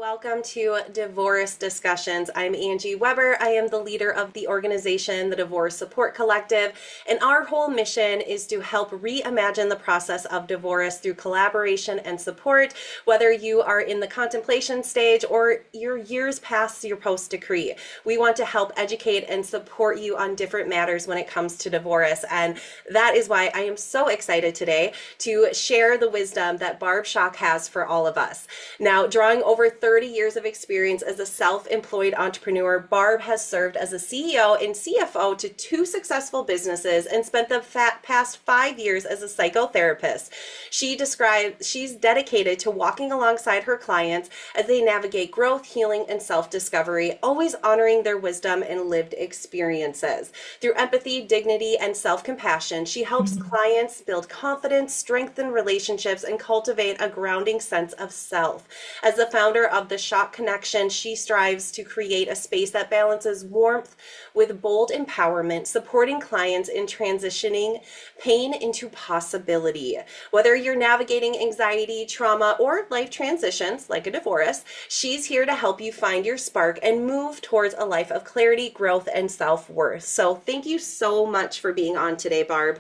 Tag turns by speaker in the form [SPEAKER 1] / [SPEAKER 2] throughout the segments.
[SPEAKER 1] Welcome to Divorce Discussions. I'm Angie Weber. I am the leader of the organization, the Divorce Support Collective, and our whole mission is to help reimagine the process of divorce through collaboration and support, whether you are in the contemplation stage or you're years past your post-decree. We want to help educate and support you on different matters when it comes to divorce, and that is why I am so excited today to share the wisdom that Barb has for all of us. Now, drawing over 30 years of experience as a self-employed entrepreneur, Barb has served as a CEO and CFO to two successful businesses and spent the past 5 years as a psychotherapist. She's dedicated to walking alongside her clients as they navigate growth, healing, and self-discovery, always honoring their wisdom and lived experiences. Through empathy, dignity, and self-compassion, she helps clients build confidence, strengthen relationships, and cultivate a grounding sense of self. As the founder of the Shock Connection, she strives to create a space that balances warmth with bold empowerment, supporting clients in transitioning pain into possibility. Whether you're navigating anxiety, trauma, or life transitions like a divorce, she's here to help you find your spark and move towards a life of clarity, growth, and self-worth. So thank you so much for being on today, Barb.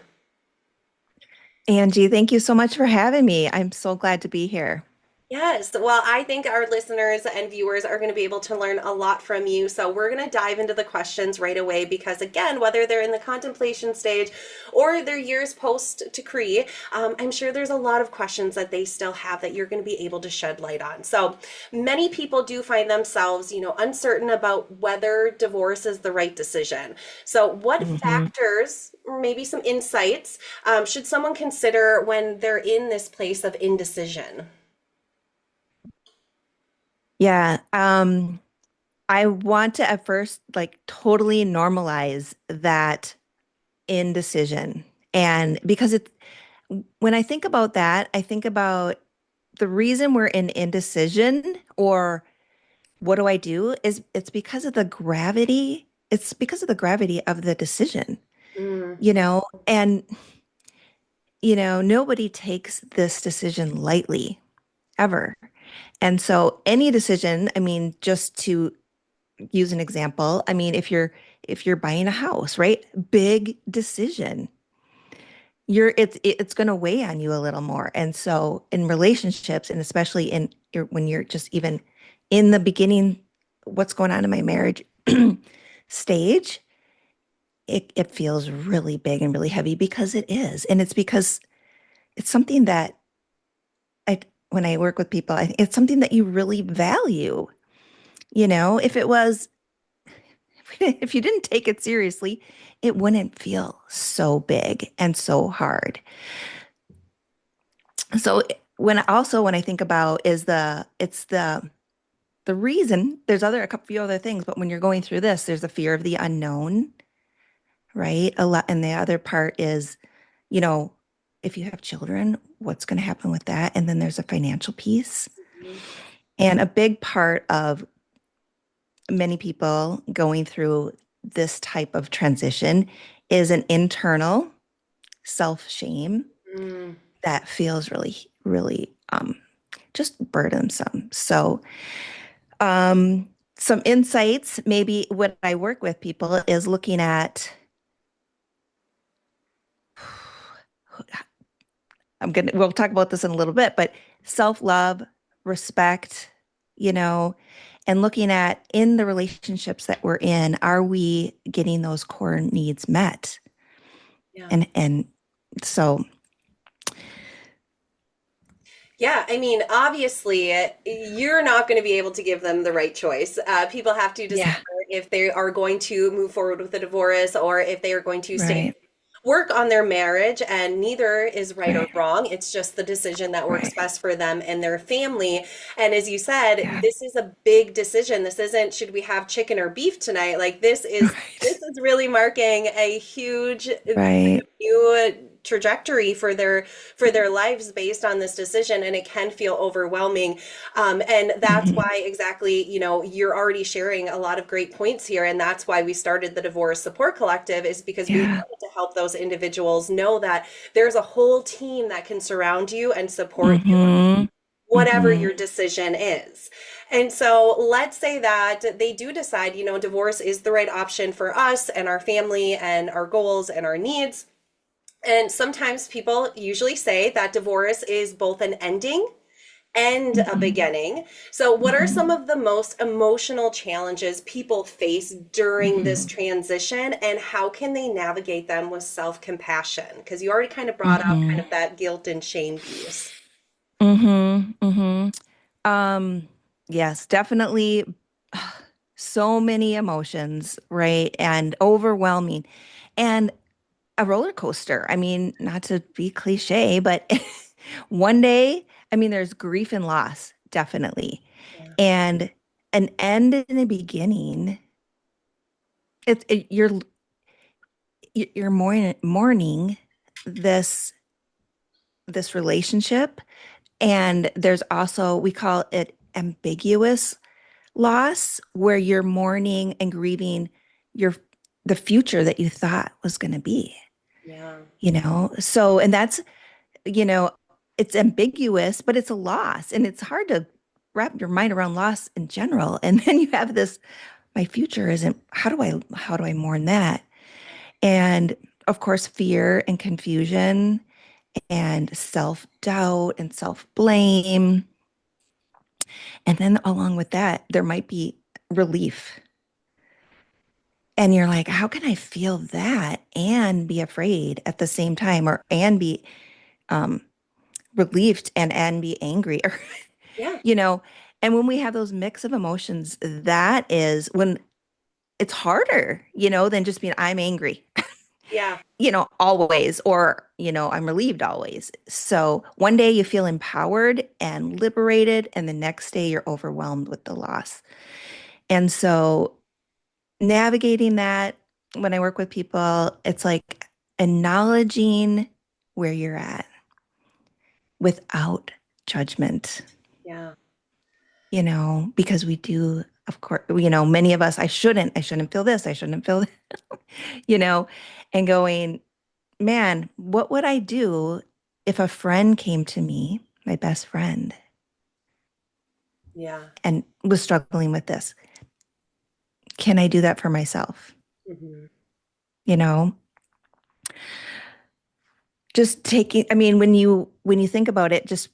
[SPEAKER 2] Angie, thank you so much for having me. I'm so glad to be here.
[SPEAKER 1] Yes, well, I think our listeners and viewers are going to be able to learn a lot from you. So we're going to dive into the questions right away because, again, whether they're in the contemplation stage or they're years post-decree, I'm sure there's a lot of questions that they still have that you're going to be able to shed light on. So many people do find themselves, uncertain about whether divorce is the right decision. So what
[SPEAKER 2] hmm
[SPEAKER 1] factors, or maybe some insights, should someone consider when they're in this place of indecision?
[SPEAKER 2] Yeah. I want to at first like totally normalize that indecision. And because when I think about that, I think about the reason we're in indecision or what do I do is it's because of the gravity. It's because of the gravity of the decision,
[SPEAKER 1] Mm,
[SPEAKER 2] and nobody takes this decision lightly ever. And so any decision, I mean, just to use an example, I mean, if you're buying a house, right? Big decision. It's going to weigh on you a little more. And so in relationships and especially when you're just even in the beginning, what's going on in my marriage stage, it feels really big and really heavy because it is. And it's because it's something that I when I work with people, it's something that you really value. If it was, if you didn't take it seriously, it wouldn't feel so big and so hard. So when I think about it's the reason there's a couple few other things, but when you're going through this, there's a fear of the unknown, right? A lot, and the other part is, you know, if you have children, what's going to happen with that? And then there's a financial piece. And a big part of many people going through this type of transition is an internal self-shame
[SPEAKER 1] mm.
[SPEAKER 2] that feels really, really just burdensome. So, some insights, maybe what I work with people is looking at, we'll talk about this in a little bit, but self-love, respect, you know, and looking at in the relationships that we're in, are we getting those core needs met?
[SPEAKER 1] Yeah.
[SPEAKER 2] And so,
[SPEAKER 1] Yeah, I mean, obviously, you're not going to be able to give them the right choice. People have to decide
[SPEAKER 2] yeah,
[SPEAKER 1] if they are going to move forward with a divorce or if they are going to stay
[SPEAKER 2] right,
[SPEAKER 1] work on their marriage, and neither is right or
[SPEAKER 2] right,
[SPEAKER 1] wrong. It's just the decision that works
[SPEAKER 2] right.
[SPEAKER 1] best for them and their family. And as you said,
[SPEAKER 2] Yeah,
[SPEAKER 1] this is a big decision. This isn't, should we have chicken or beef tonight? Like this
[SPEAKER 2] right,
[SPEAKER 1] is really marking a huge
[SPEAKER 2] right.
[SPEAKER 1] new trajectory for their lives based on this decision, and it can feel overwhelming, and that's
[SPEAKER 2] Mhm.
[SPEAKER 1] why exactly, you're already sharing a lot of great points here, and that's why we started the Divorce Support Collective, is because we
[SPEAKER 2] Yeah.
[SPEAKER 1] wanted to help those individuals know that there's a whole team that can surround you and support you
[SPEAKER 2] hmm
[SPEAKER 1] whatever
[SPEAKER 2] Mm-hmm.
[SPEAKER 1] your decision is. And so let's say that they do decide, divorce is the right option for us and our family and our goals and our needs. And sometimes people usually say that divorce is both an ending and a
[SPEAKER 2] Mm-hmm.
[SPEAKER 1] beginning. So, what are some
[SPEAKER 2] Mm-hmm.
[SPEAKER 1] of the most emotional challenges people face during this
[SPEAKER 2] Mm-hmm.
[SPEAKER 1] transition, and how can they navigate them with self compassion? Because you already kind of brought up
[SPEAKER 2] Mm-hmm.
[SPEAKER 1] kind of that guilt and shame piece.
[SPEAKER 2] Mm-hmm. Mm-hmm. Um, yes, definitely so many emotions, right? And overwhelming. And a roller coaster. I mean, not to be cliche, but one day, I mean, there's grief and loss, definitely.
[SPEAKER 1] Yeah.
[SPEAKER 2] And an end and a beginning. You're mourning this this relationship, and there's also, we call it ambiguous loss, where you're mourning and grieving your the future that you thought was going to be,
[SPEAKER 1] Yeah.
[SPEAKER 2] so, and that's, you know it's ambiguous, but it's a loss, and it's hard to wrap your mind around loss in general. And then you have this, my future isn't, how do I mourn that? And of course, fear and confusion and self-doubt and self-blame. And then along with that, there might be relief. And you're like, how can I feel that and be afraid at the same time, or and be um, relieved and be angry, or
[SPEAKER 1] Yeah.
[SPEAKER 2] you know? And when we have those mix of emotions, that is when it's harder, than just being, I'm angry,
[SPEAKER 1] Yeah.
[SPEAKER 2] always, or, I'm relieved always. So one day you feel empowered and liberated, and the next day you're overwhelmed with the loss. And so navigating that, when I work with people, it's like acknowledging where you're at without judgment,
[SPEAKER 1] Yeah.
[SPEAKER 2] because we do, of course, many of us, I shouldn't feel this, I shouldn't feel that, you know, and going, man, what would I do if a friend came to me, my best friend,
[SPEAKER 1] Yeah.
[SPEAKER 2] and was struggling with this? Can I do that for myself?
[SPEAKER 1] Hmm.
[SPEAKER 2] You know, just taking, I mean, when you think about it, just,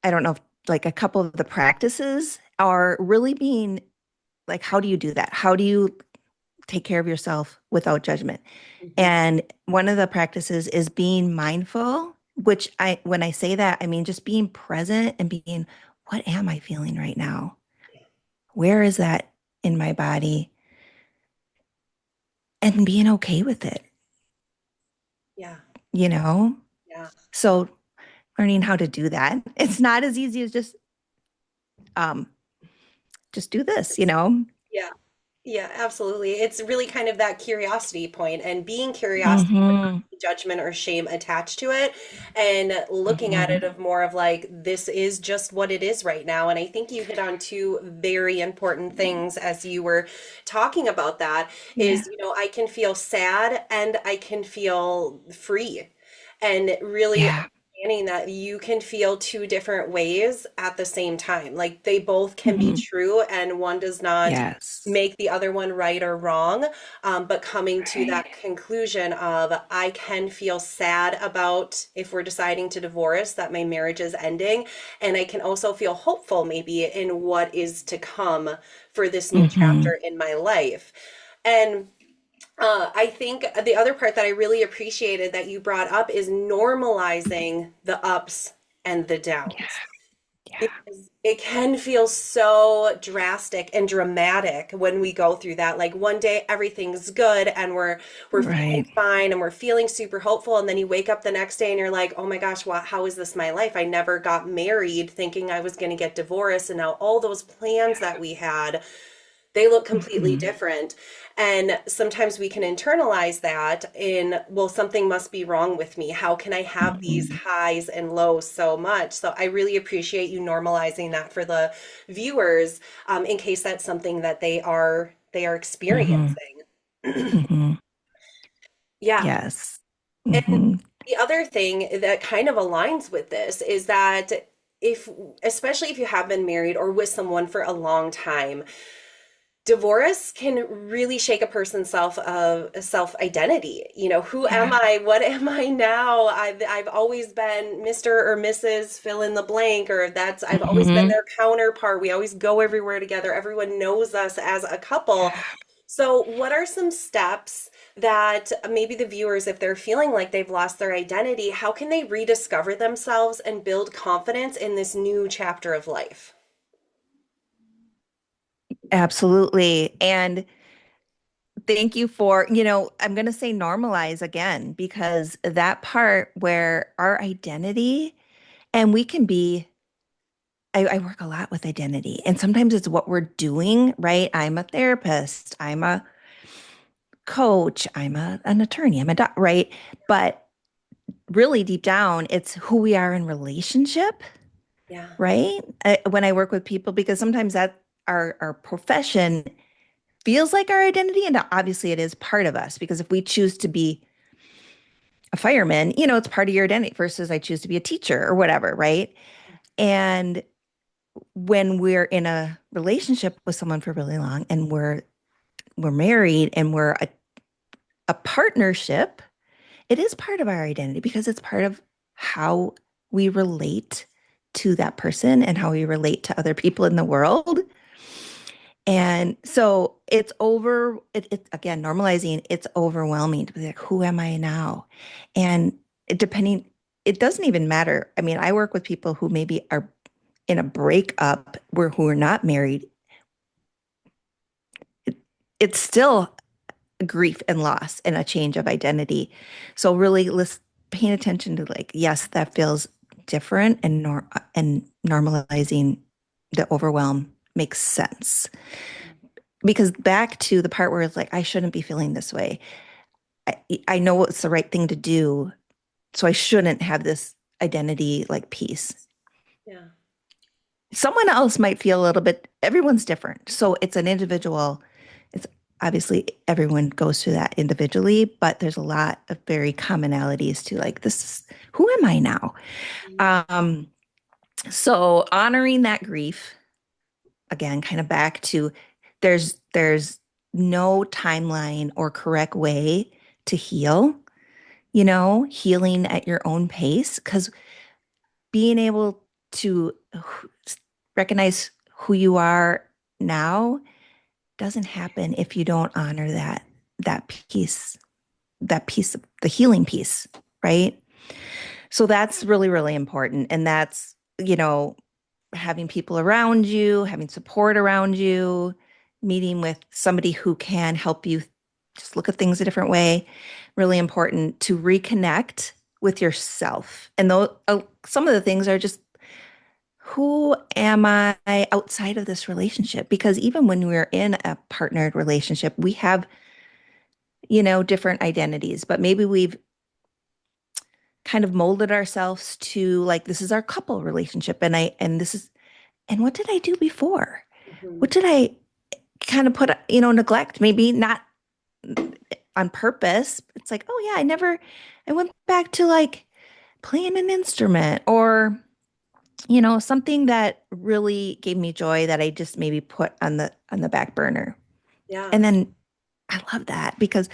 [SPEAKER 2] I don't know, if, like, a couple of the practices are really being like, how do you do that? How do you take care of yourself without judgment?
[SPEAKER 1] Hmm.
[SPEAKER 2] And one of the practices is being mindful, which, when I say that, I mean just being present and being, what am I feeling right now? Where is that in my body? And being okay with it,
[SPEAKER 1] Yeah.
[SPEAKER 2] you know?
[SPEAKER 1] Yeah.
[SPEAKER 2] So learning how to do that. It's not as easy as um just do this.
[SPEAKER 1] Yeah. Yeah, absolutely. It's really kind of that curiosity point, and being curiosity without
[SPEAKER 2] Mm-hmm.
[SPEAKER 1] any judgment or shame attached to it, and looking at
[SPEAKER 2] Mm-hmm.
[SPEAKER 1] it of more of like, this is just what it is right now. And I think you hit on two very important things as you were talking about that
[SPEAKER 2] Yeah.
[SPEAKER 1] is, I can feel sad and I can feel free. And really
[SPEAKER 2] Yeah.
[SPEAKER 1] understanding that you can feel two different ways at the same time. Like they both can be
[SPEAKER 2] Mm-hmm.
[SPEAKER 1] true, and one does not
[SPEAKER 2] Yes.
[SPEAKER 1] make the other one right or wrong, but coming to
[SPEAKER 2] Right.
[SPEAKER 1] that conclusion of I can feel sad about if we're deciding to divorce, that my marriage is ending, and I can also feel hopeful maybe in what is to come for this new
[SPEAKER 2] Mm-hmm.
[SPEAKER 1] chapter in my life. And I think the other part that I really appreciated that you brought up is normalizing the ups and the
[SPEAKER 2] Yeah.
[SPEAKER 1] downs,
[SPEAKER 2] Yeah.
[SPEAKER 1] because it can feel so drastic and dramatic when we go through that. Like one day everything's good and we're feeling
[SPEAKER 2] Right.
[SPEAKER 1] fine and we're feeling super hopeful, and then you wake up the next day and you're like, "Oh my gosh, how is this my life? I never got married thinking I was going to get divorced, and now all those plans that we had, they look completely
[SPEAKER 2] Mm-hmm.
[SPEAKER 1] different." And sometimes we can internalize that in, well, something must be wrong with me. How can I have these
[SPEAKER 2] Mm-hmm.
[SPEAKER 1] highs and lows so much? So I really appreciate you normalizing that for the viewers, in case that's something that they are
[SPEAKER 2] Mm-hmm.
[SPEAKER 1] experiencing.
[SPEAKER 2] Mm-hmm.
[SPEAKER 1] Yeah.
[SPEAKER 2] Yes.
[SPEAKER 1] And
[SPEAKER 2] Mm-hmm.
[SPEAKER 1] the other thing that kind of aligns with this is that if, especially if you have been married or with someone for a long time, divorce can really shake a person's self identity. You know, who am
[SPEAKER 2] Yeah.
[SPEAKER 1] I? What am I now? I've always been Mr. or Mrs. fill in the blank, or that's I've always been
[SPEAKER 2] Hmm.
[SPEAKER 1] their counterpart. We always go everywhere together. Everyone knows us as a couple. So, what are some steps that maybe the viewers, if they're feeling like they've lost their identity, how can they rediscover themselves and build confidence in this new chapter of life?
[SPEAKER 2] Absolutely. And thank you for, I'm going to say normalize again, because that part where our identity, and we can be, I work a lot with identity, and sometimes it's what we're doing, right? I'm a therapist, I'm a coach, an attorney, I'm a doc, right? But really deep down, it's who we are in relationship,
[SPEAKER 1] Yeah.
[SPEAKER 2] right? When I work with people, because sometimes that our profession feels like our identity, and obviously it is part of us, because if we choose to be a fireman, it's part of your identity versus I choose to be a teacher or whatever, right? And when we're in a relationship with someone for really long and we're married and we're a partnership, it is part of our identity because it's part of how we relate to that person and how we relate to other people in the world. And so it's again, normalizing, it's overwhelming to be like, who am I now? And depending, it doesn't even matter. I mean, I work with people who maybe are in a breakup who are not married. It, it's still grief and loss and a change of identity. So really paying attention to like, yes, that feels different and normalizing the overwhelm makes sense. Because back to the part where it's like, I shouldn't be feeling this way. I know what's the right thing to do. So I shouldn't have this identity like piece.
[SPEAKER 1] Yeah.
[SPEAKER 2] Someone else might feel a little bit, everyone's different. So it's an individual, it's obviously everyone goes through that individually, but there's a lot of very commonalities to like, who am I now? Um, so honoring that grief, again, kind of back to there's no timeline or correct way to heal, healing at your own pace, because being able to recognize who you are now doesn't happen if you don't honor that piece, that piece of the healing piece, right? So that's really, really important. And that's, having people around you, having support around you, meeting with somebody who can help you just look at things a different way. Really important to reconnect with yourself. And though some of the things are just, who am I outside of this relationship? Because even when we're in a partnered relationship, we have, different identities, but maybe we've kind of molded ourselves to like, this is our couple relationship. And what did I do before?
[SPEAKER 1] Mhm.
[SPEAKER 2] What did I kind of put, neglect? Maybe not on purpose. It's like, oh yeah, I went back to like playing an instrument or, something that really gave me joy that I just maybe put on the back burner.
[SPEAKER 1] Yeah.
[SPEAKER 2] And then I love that because,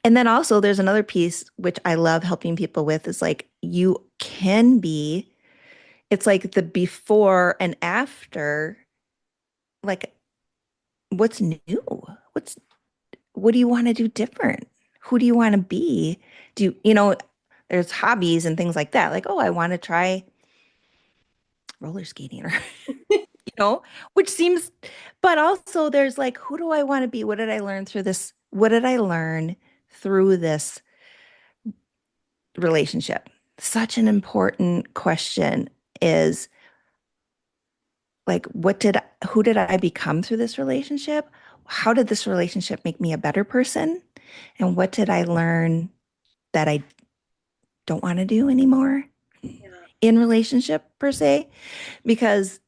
[SPEAKER 2] and then also there's another piece which I love helping people with is like, you can be, it's like the before and after, like, what's new? What's what do you want to do different? Who do you want to be? There's hobbies and things like that. Like, oh, I want to try roller skating or, which seems, but also there's like, who do I want to be? What did I learn through this? What did I learn through this relationship? Such an important question is like, who did I become through this relationship? How did this relationship make me a better person? And what did I learn that I don't want to do anymore
[SPEAKER 1] Yeah.
[SPEAKER 2] in relationship per se? Because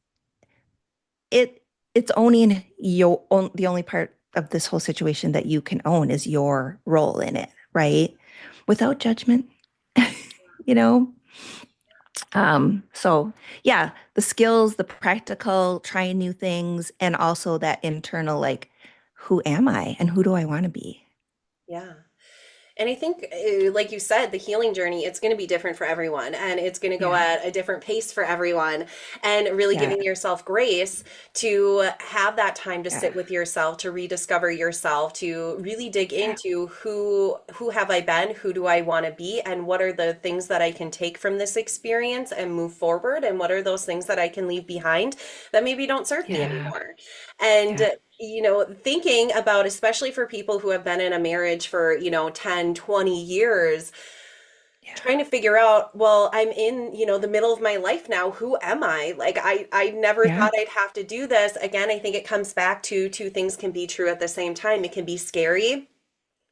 [SPEAKER 2] it's owning the only part of this whole situation that you can own is your role in it, right? Without judgment, you know? So yeah, the skills, the practical, trying new things, and also that internal, like, who am I and who do I want to be?
[SPEAKER 1] Yeah. And I think, like you said, the healing journey, it's going to be different for everyone and it's going to go
[SPEAKER 2] Yeah.
[SPEAKER 1] at a different pace for everyone. And really
[SPEAKER 2] Yeah.
[SPEAKER 1] giving yourself grace to have that time to
[SPEAKER 2] Yeah.
[SPEAKER 1] sit with yourself, to rediscover yourself, to really dig
[SPEAKER 2] Yeah.
[SPEAKER 1] into who have I been, who do I want to be, and what are the things that I can take from this experience and move forward, and what are those things that I can leave behind that maybe don't serve me
[SPEAKER 2] Yeah.
[SPEAKER 1] anymore. And
[SPEAKER 2] Yeah.
[SPEAKER 1] thinking about, especially for people who have been in a marriage for, 10, 20 years,
[SPEAKER 2] Yeah.
[SPEAKER 1] trying to figure out, well, I'm in, the middle of my life now. Who am I? Like, I never
[SPEAKER 2] Yeah.
[SPEAKER 1] thought I'd have to do this. Again, I think it comes back to two things can be true at the same time. It can be scary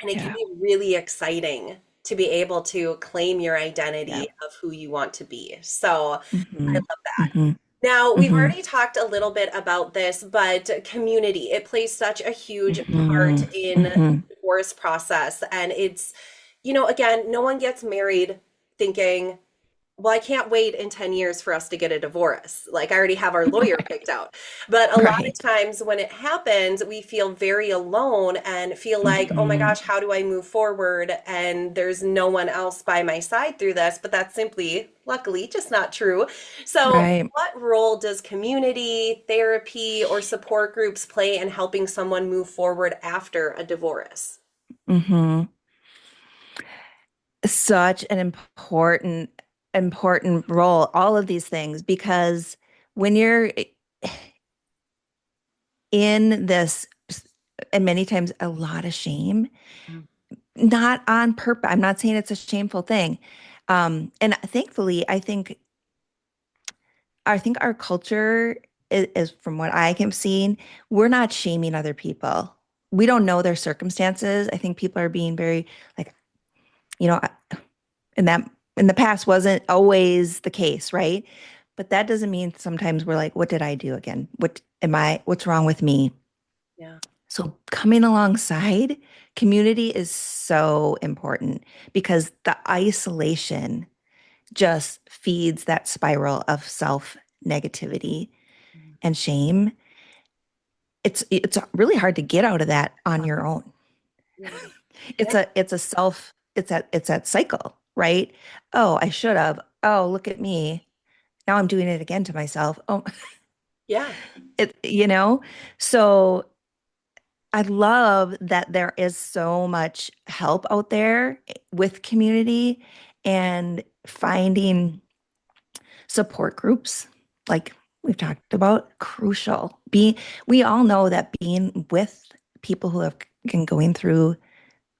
[SPEAKER 1] and it can
[SPEAKER 2] Yeah.
[SPEAKER 1] be really exciting to be able to claim your
[SPEAKER 2] Yeah.
[SPEAKER 1] identity of who you want to be. So I
[SPEAKER 2] Hmm.
[SPEAKER 1] love that.
[SPEAKER 2] Hmm.
[SPEAKER 1] Now, we've
[SPEAKER 2] Hmm.
[SPEAKER 1] already talked a little bit about this, but community, it plays such a huge part
[SPEAKER 2] Hmm.
[SPEAKER 1] in the
[SPEAKER 2] Hmm.
[SPEAKER 1] divorce process. And it's, again, no one gets married thinking, well, I can't wait in 10 years for us to get a divorce. Like, I already have our lawyer picked out. But a lot of
[SPEAKER 2] Right.
[SPEAKER 1] times when it happens, we feel very alone and feel like, oh my
[SPEAKER 2] Hmm.
[SPEAKER 1] gosh, how do I move forward? And there's no one else by my side through this. But that's simply, luckily, just not true. So,
[SPEAKER 2] Right.
[SPEAKER 1] what role does community, therapy, or support groups play in helping someone move forward after a divorce?
[SPEAKER 2] Hmm. Such an important role, all of these things, because when you're in this, and many times a lot of shame, not on purpose. I'm not saying it's a shameful thing. And thankfully, I think our culture is, from what I have seen, we're not shaming other people. We don't know their circumstances. I think people are being very, like, you know, and that in the past wasn't always the case, right? But that doesn't mean sometimes we're like, what did I do again? What's wrong with me?
[SPEAKER 1] Yeah.
[SPEAKER 2] So coming alongside community is so important because the isolation just feeds that spiral of self negativity and shame. It's really hard to get out of that on your own.
[SPEAKER 1] Yeah.
[SPEAKER 2] It's
[SPEAKER 1] Yeah.
[SPEAKER 2] a self, it's that cycle, right? Oh, I should have. Oh, look at me. Now I'm doing it again to myself. Oh,
[SPEAKER 1] Yeah.
[SPEAKER 2] it, you know? So I love that there is so much help out there with community and finding support groups, like we've talked about, crucial. We all know that being with people who have been going through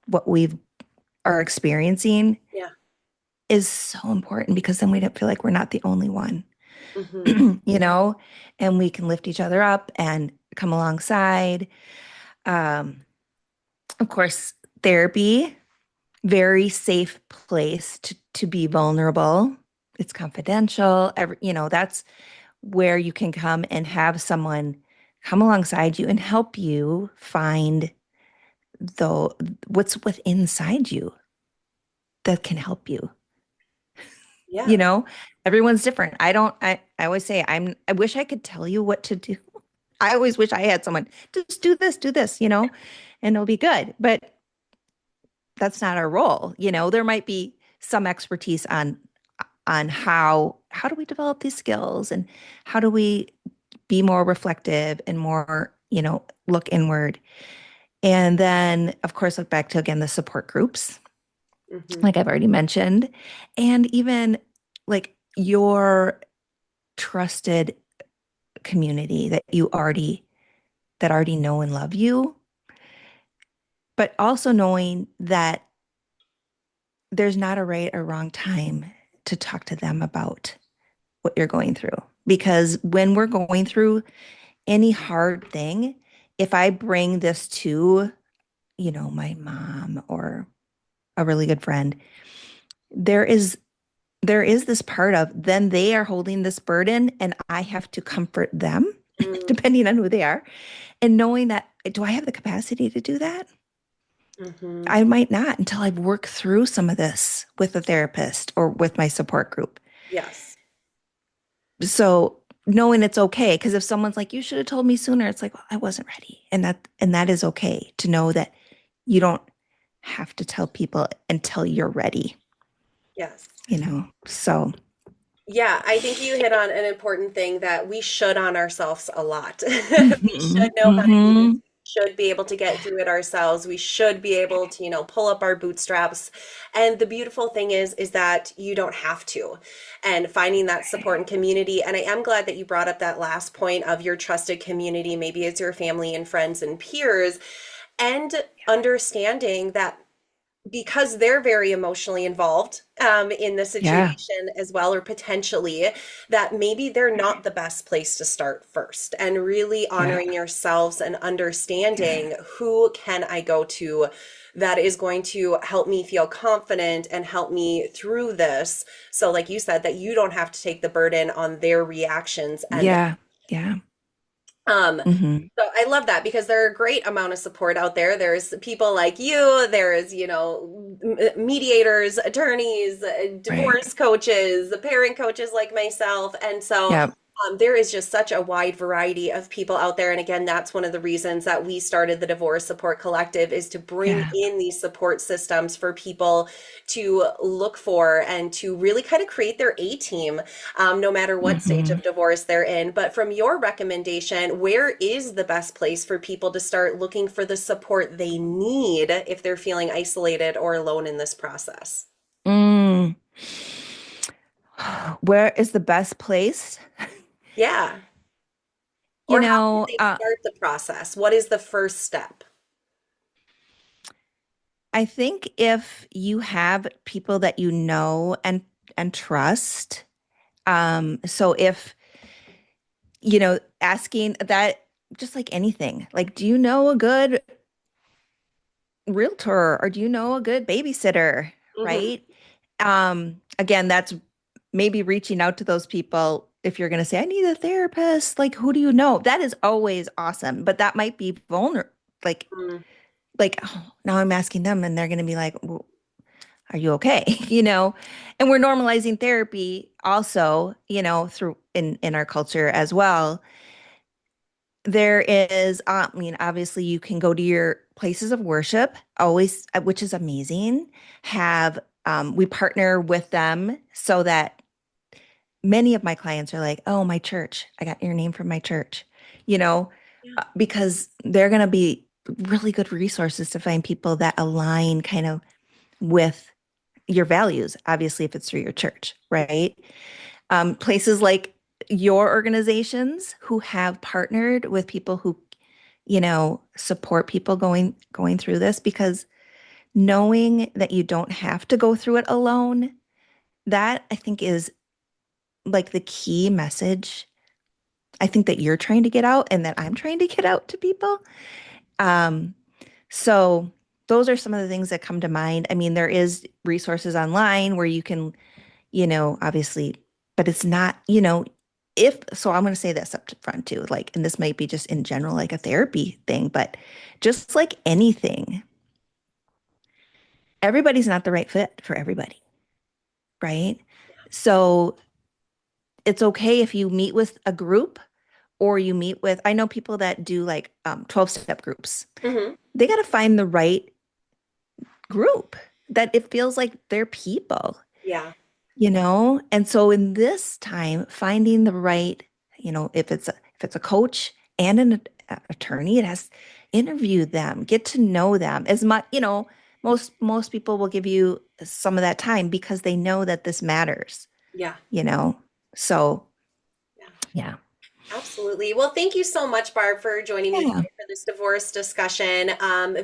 [SPEAKER 2] what we are experiencing
[SPEAKER 1] Yeah.
[SPEAKER 2] is so important because then we don't feel like we're not the only one,
[SPEAKER 1] Hmm.
[SPEAKER 2] you know, and we can lift each other up and come alongside. Um, of course, therapy, very safe place to be vulnerable. It's confidential. That's where you can come and have someone come alongside you and help you find the what's inside you that can help you. You
[SPEAKER 1] Yeah.
[SPEAKER 2] know, everyone's different. I always say I wish I could tell you what to do. I always wish I had someone just do this, and it'll be good. But that's not our role. There might be some expertise on how do we develop these skills and how do we be more reflective and more, look inward. And then, of course, look back to, again, the support groups,
[SPEAKER 1] Hmm.
[SPEAKER 2] like I've already mentioned, and even like your trusted community that already know and love you, but also knowing that there's not a right or wrong time to talk to them about what you're going through. Because when we're going through any hard thing, if I bring this to, my mom or a really good friend, there is there is this part of then they are holding this burden and I have to comfort them depending on who they are, and knowing that, do I have the capacity to do that?
[SPEAKER 1] Hmm.
[SPEAKER 2] I might not until I've worked through some of this with a therapist or with my support group.
[SPEAKER 1] Yes.
[SPEAKER 2] So knowing it's okay, because if someone's like, you should have told me sooner, it's like, well, I wasn't ready. And that is okay to know that you don't have to tell people until you're ready,
[SPEAKER 1] Yes.
[SPEAKER 2] you know? So
[SPEAKER 1] Yeah, I think you hit on an important thing that we should on ourselves a lot. We should
[SPEAKER 2] mhm,
[SPEAKER 1] know how to do this.
[SPEAKER 2] mhm.
[SPEAKER 1] We should be able to get through it ourselves. We should be able to, pull up our bootstraps. And the beautiful thing is that you don't have to. And finding that support and community. And I am glad that you brought up that last point of your trusted community, maybe it's your family and friends and peers, and understanding that because they're very emotionally involved in the
[SPEAKER 2] Yeah,
[SPEAKER 1] situation as well, or potentially, that maybe they're not the best place to start first, and really
[SPEAKER 2] yeah,
[SPEAKER 1] honoring yourselves and understanding who can I go to that is going to help me feel confident and help me through this. So, like you said, that you don't have to take the burden on their reactions and
[SPEAKER 2] yeah, yeah.
[SPEAKER 1] um,
[SPEAKER 2] Hmm.
[SPEAKER 1] so I love that because there are a great amount of support out there. There's people like you, there's, mediators, attorneys,
[SPEAKER 2] Right.
[SPEAKER 1] divorce coaches, parent coaches like myself. And so
[SPEAKER 2] Yeah,
[SPEAKER 1] there is just such a wide variety of people out there. And again, that's one of the reasons that we started the Divorce Support Collective, is to bring
[SPEAKER 2] yeah.
[SPEAKER 1] in these support systems for people to look for and to really kind of create their A team, no matter what stage
[SPEAKER 2] Hmm.
[SPEAKER 1] of divorce they're in. But from your recommendation, where is the best place for people to start looking for the support they need if they're feeling isolated or alone in this process?
[SPEAKER 2] Mm. Where is the best place?
[SPEAKER 1] Yeah.
[SPEAKER 2] You
[SPEAKER 1] Or how do
[SPEAKER 2] know,
[SPEAKER 1] they start the process? What is the first step?
[SPEAKER 2] I think if you have people that you know and trust, so if asking that, just like anything, like, do you know a good realtor or do you know a good babysitter,
[SPEAKER 1] Hmm.
[SPEAKER 2] right? Again, that's maybe reaching out to those people. If you're going to say, I need a therapist, like, who do you know? That is always awesome, but that might be vulnerable. Like, oh, now I'm asking them, and they're going to be like, well, are you okay? And we're normalizing therapy also, through in our culture as well. There is, I mean, obviously, you can go to your places of worship, always, which is amazing. Have We partner with them so that many of my clients are like, "Oh, my church, I got your name from my church," you know,
[SPEAKER 1] Yeah.
[SPEAKER 2] because they're going to be really good resources to find people that align kind of with your values. Obviously, if it's through your church, right? Places like your organizations who have partnered with people who support people going through this, because knowing that you don't have to go through it alone, that I think is like the key message I think that you're trying to get out and that I'm trying to get out to people. Um, so those are some of the things that come to mind. I mean, there is resources online where you can, obviously, but it's not, if so, I'm going to say this up front too, like, and this might be just in general, like a therapy thing, but just like anything, everybody's not the right fit for everybody, right? So it's okay if you meet with a group or you meet with, I know people that do like 12-step groups.
[SPEAKER 1] Hmm.
[SPEAKER 2] They got to find the right group that it feels like they're people,
[SPEAKER 1] Yeah.
[SPEAKER 2] And so in this time, finding the right, if it's a coach and an attorney, it has interview them, get to know them as much, most people will give you some of that time because they know that this matters,
[SPEAKER 1] Yeah.
[SPEAKER 2] you know. So,
[SPEAKER 1] Yeah.
[SPEAKER 2] yeah.
[SPEAKER 1] Absolutely. Well, thank you so much, Barb, for joining me
[SPEAKER 2] Yeah,
[SPEAKER 1] today for this divorce discussion.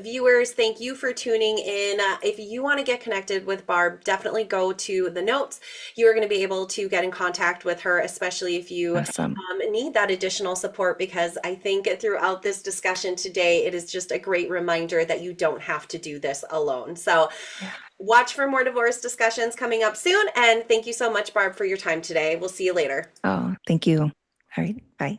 [SPEAKER 1] Viewers, thank you for tuning in. If you want to get connected with Barb, definitely go to the notes. You are going to be able to get in contact with her, especially if you
[SPEAKER 2] awesome.
[SPEAKER 1] need that additional support, because I think throughout this discussion today, it is just a great reminder that you don't have to do this alone. So,
[SPEAKER 2] Yeah.
[SPEAKER 1] watch for more divorce discussions coming up soon. And thank you so much, Barb, for your time today. We'll see you later.
[SPEAKER 2] Oh, thank you. All right. Bye.